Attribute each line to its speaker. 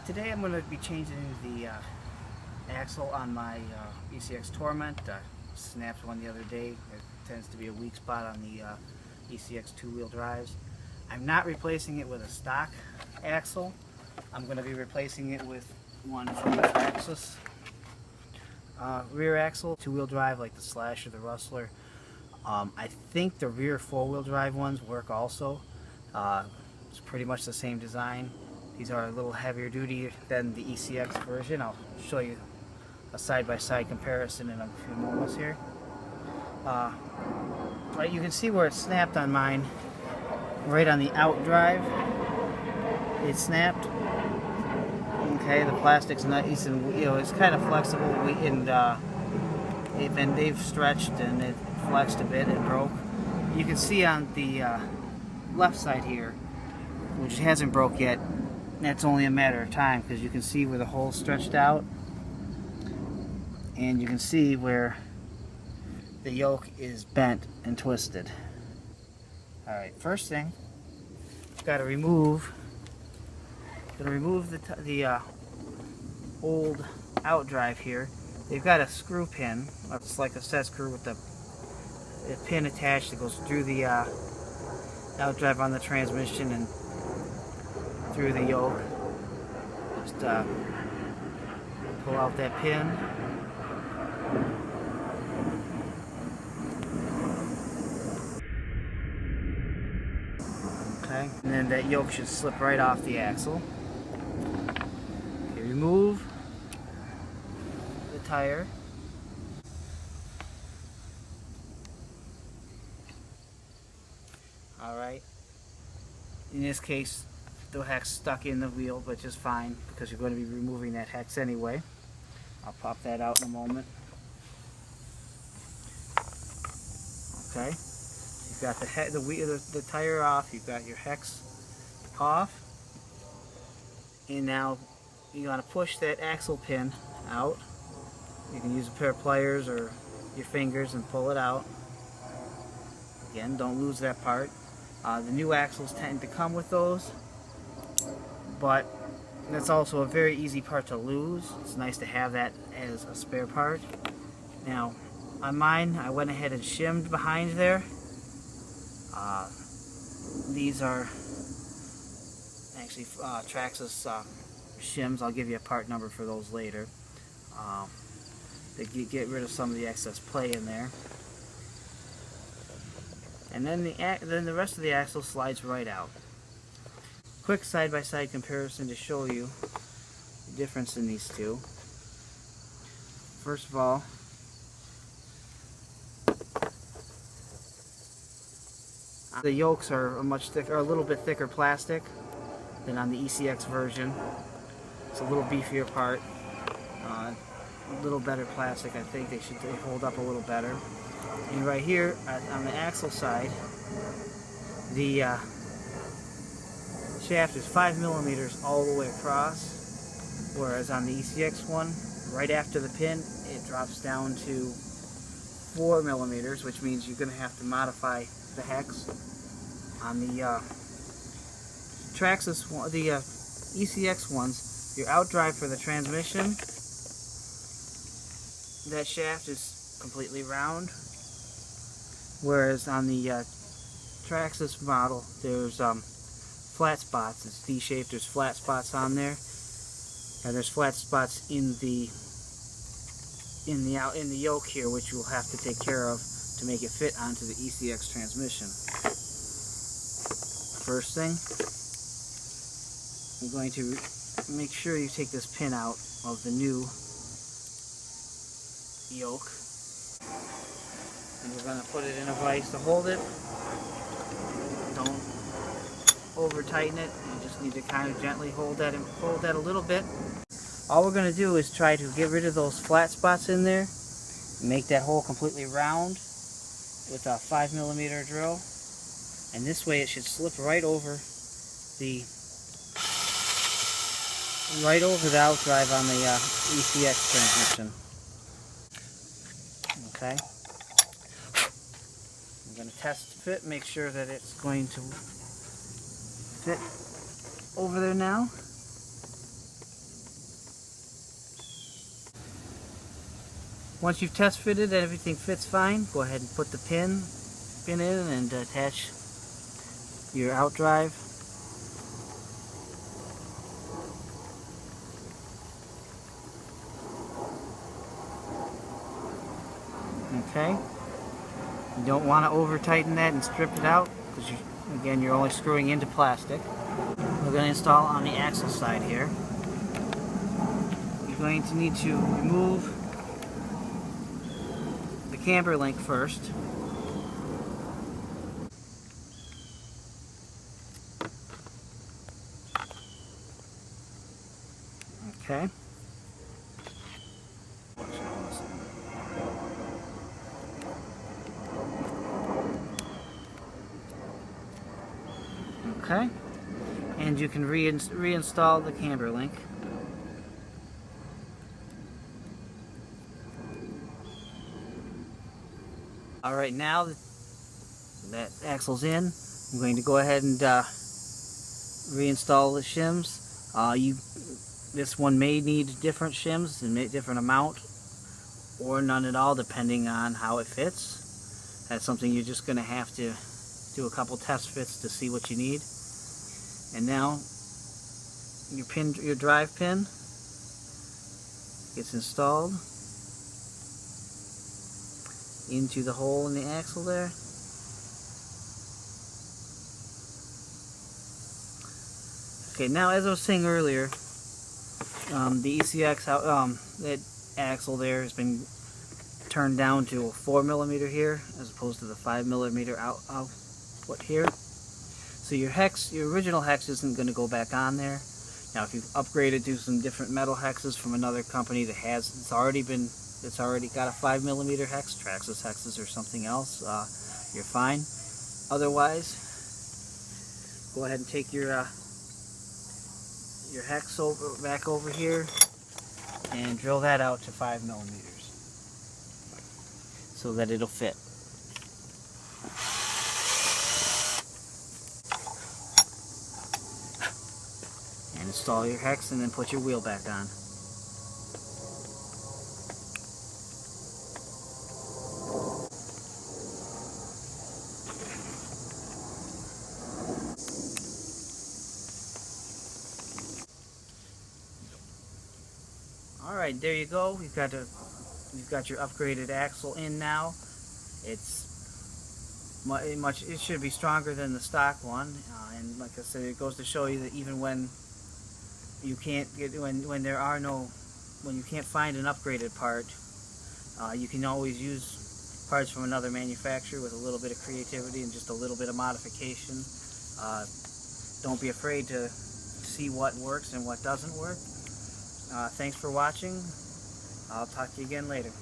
Speaker 1: Today I'm going to be changing the axle on my ECX Torment. Snapped one the other day. It tends to be a weak spot on the ECX two-wheel drives. I'm not replacing it with a stock axle. I'm going to be replacing it with one from the Traxxas rear axle, two-wheel drive like the Slash or the Rustler. I think the rear four-wheel drive ones work also. It's pretty much the same design. These are a little heavier duty than the ECX version. I'll show you a side-by-side comparison in a few moments here. Right, you can see where it snapped on mine, right on the out drive. It snapped. Okay, the plastic's nice and it's kind of flexible, and they've stretched and it flexed a bit and broke. You can see on the left side here, which hasn't broke yet. That's only a matter of time because you can see where the hole's stretched out, and you can see where the yoke is bent and twisted. Alright, first thing, got to remove the old out drive here. They've got a screw pin. It's like a set screw with a pin attached that goes through the out drive on the transmission and through the yoke. Just pull out that pin. Okay, and then that yoke should slip right off the axle. Okay, remove the tire. Alright, in this case the hex stuck in the wheel, but just fine because you're going to be removing that hex anyway. I'll pop that out in a moment. Okay, you've got the tire off, you've got your hex off, and now you want to push that axle pin out. You can use a pair of pliers or your fingers and pull it out. Again, don't lose that part. The new axles tend to come with those, but that's also a very easy part to lose. It's nice to have that as a spare part. Now, on mine, I went ahead and shimmed behind there. These are actually Traxxas shims. I'll give you a part number for those later. They get rid of some of the excess play in there. And then the rest of the axle slides right out. Quick side-by-side comparison to show you the difference in these two. First of all, the yokes are a little bit thicker plastic than on the ECX version. It's a little beefier part, a little better plastic. I think they hold up a little better. And right here on the axle side, the shaft is 5 millimeters all the way across, whereas on the ECX one, right after the pin, it drops down to 4 millimeters, which means you're going to have to modify the hex. On the Traxxas, the ECX ones, your out drive for the transmission, that shaft is completely round, whereas on the Traxxas model, there's flat spots. It's D-shaped. There's flat spots on there, and there's flat spots in the yoke here, which you'll have to take care of to make it fit onto the ECX transmission. First thing, I'm going to make sure you take this pin out of the new yoke, and we're going to put it in a vise to hold it. Don't over tighten it. You just need to kind of gently hold that a little bit. All we're going to do is try to get rid of those flat spots in there, make that hole completely round with a 5 millimeter drill, and this way it should slip right over the out drive on the ECX transmission. Okay. I'm going to test fit, make sure that it's going to fit over there now. Once you've test fitted and everything fits fine, go ahead and put the pin in and attach your out drive. Okay. You don't want to over tighten that and strip it out because again you're only screwing into plastic. We're going to install on the axle side here. You're going to need to remove the camber link first. Okay. Okay. And you can reinstall the camber link. Alright, now that axle's in, I'm going to go ahead and reinstall the shims. This one may need different shims and different amount, or none at all, depending on how it fits. That's something you're just going to have to do a couple test fits to see what you need. And now your drive pin gets installed into the hole in the axle there. Okay, now as I was saying earlier, the ECX that axle there has been turned down to a 4mm here as opposed to the 5mm output here. So your original hex isn't going to go back on there. Now if you've upgraded to some different metal hexes from another company that it's already got a 5mm hex, Traxxas hexes or something else, you're fine. Otherwise, go ahead and take your hex back over here and drill that out to 5mm so that it'll fit. And install your hex and then put your wheel back on. Alright, there you go. You've got your upgraded axle in now. It should be stronger than the stock one, and like I said, it goes to show you that even when you can't when you can't find an upgraded part, you can always use parts from another manufacturer with a little bit of creativity and just a little bit of modification. Don't be afraid to see what works and what doesn't work. Thanks for watching. I'll talk to you again later.